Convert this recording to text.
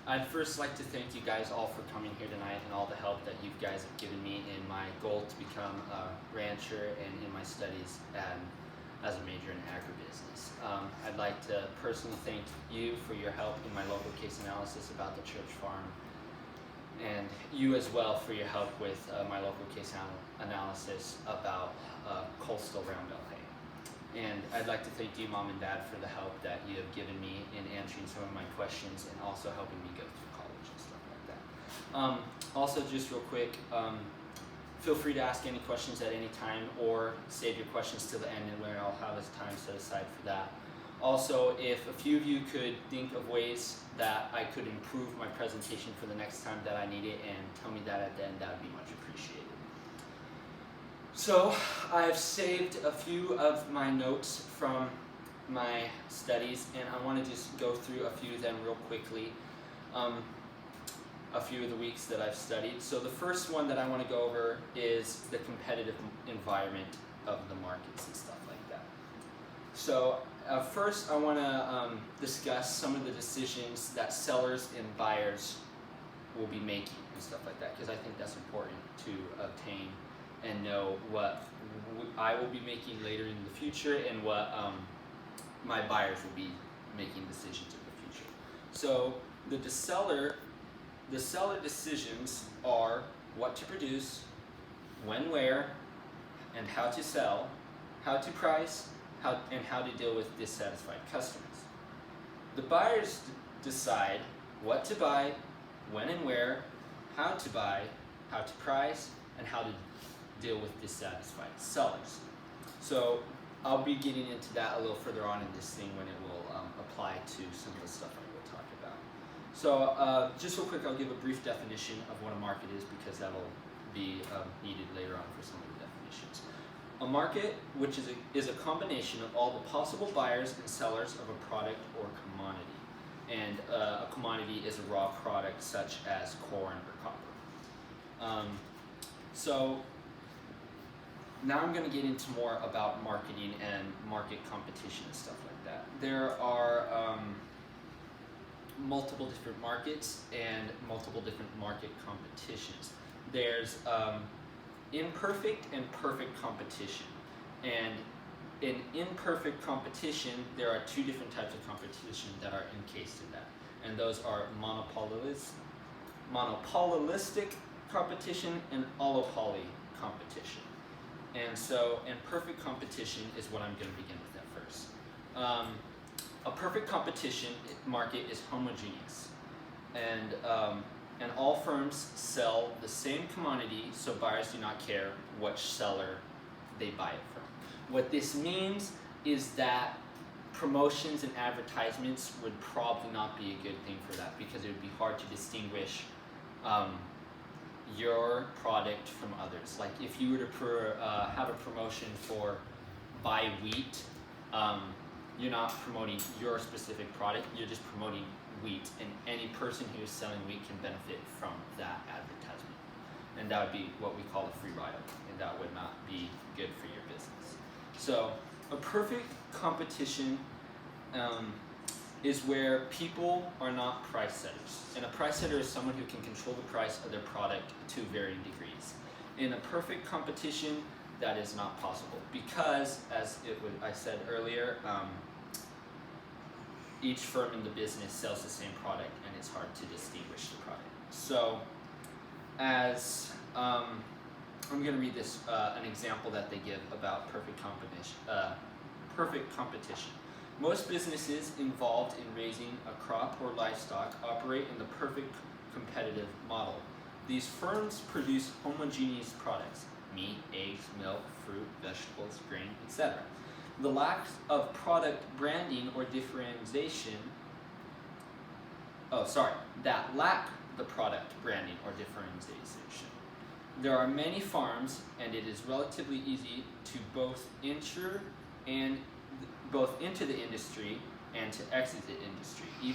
I'd first like to thank you guys all for coming here tonight and all the help that you guys have given me in my goal to become a rancher and in my studies as a major in agribusiness. I'd like to personally thank you for your help in my local case analysis about the church farm, and you as well for your help with my local case analysis about coastal roundup hay. And I'd like to thank you, Mom and Dad, for the help that you have given me in answering some of my questions and also helping me go through college and stuff like that. Also, just real quick, feel free to ask any questions at any time or save your questions till the end and where I'll have this time set aside for that. Also, if a few of you could think of ways that I could improve my presentation for the next time that I need it and tell me that at the end, that would be much appreciated. So, I've saved a few of my notes from my studies, and I want to just go through a few of them real quickly. A few of the weeks that I've studied. So the first one that I want to go over is the competitive environment of the markets and stuff like that. So first I want to discuss some of the decisions that sellers and buyers will be making and stuff like that, because I think that's important to obtain and know what I will be making later in the future and what my buyers will be making decisions in the future. So the seller decisions are what to produce, when, where, and how to sell, how to price, and how to deal with dissatisfied customers. The buyers decide what to buy, when and where, how to buy, how to price, and how to deal with dissatisfied sellers. So I'll be getting into that a little further on in this thing when it will apply to some of the stuff I will talk about. So just real quick, I'll give a brief definition of what a market is, because that will be needed later on for some of the definitions. A market, which is a combination of all the possible buyers and sellers of a product or commodity. And a commodity is a raw product such as corn or copper. So now I'm going to get into more about marketing and market competition and stuff like that. There are multiple different markets and multiple different market competitions. There's imperfect and perfect competition. And in imperfect competition, there are two different types of competition that are encased in that. And those are monopolistic competition and oligopoly competition. And so, perfect competition is what I'm going to begin with at first. A perfect competition market is homogeneous, and all firms sell the same commodity, so buyers do not care which seller they buy it from. What this means is that promotions and advertisements would probably not be a good thing for that, because it would be hard to distinguish your product from others. Like if you were to have a promotion for buy wheat, you're not promoting your specific product, you're just promoting wheat, and any person who is selling wheat can benefit from that advertisement. And that would be what we call a free ride, and that would not be good for your business. So a perfect competition is where people are not price setters. And a price setter is someone who can control the price of their product to varying degrees. In a perfect competition, that is not possible, because, as I said earlier, each firm in the business sells the same product, and it's hard to distinguish the product. So, as I'm going to read this an example that they give about perfect competition. Most businesses involved in raising a crop or livestock operate in the perfect competitive model. These firms produce homogeneous products: meat, eggs, milk, fruit, vegetables, grain, etc. The lack of product branding or differentiation, that lack the product branding or differentiation. There are many farms, and it is relatively easy to both enter into the industry and to exit the industry, even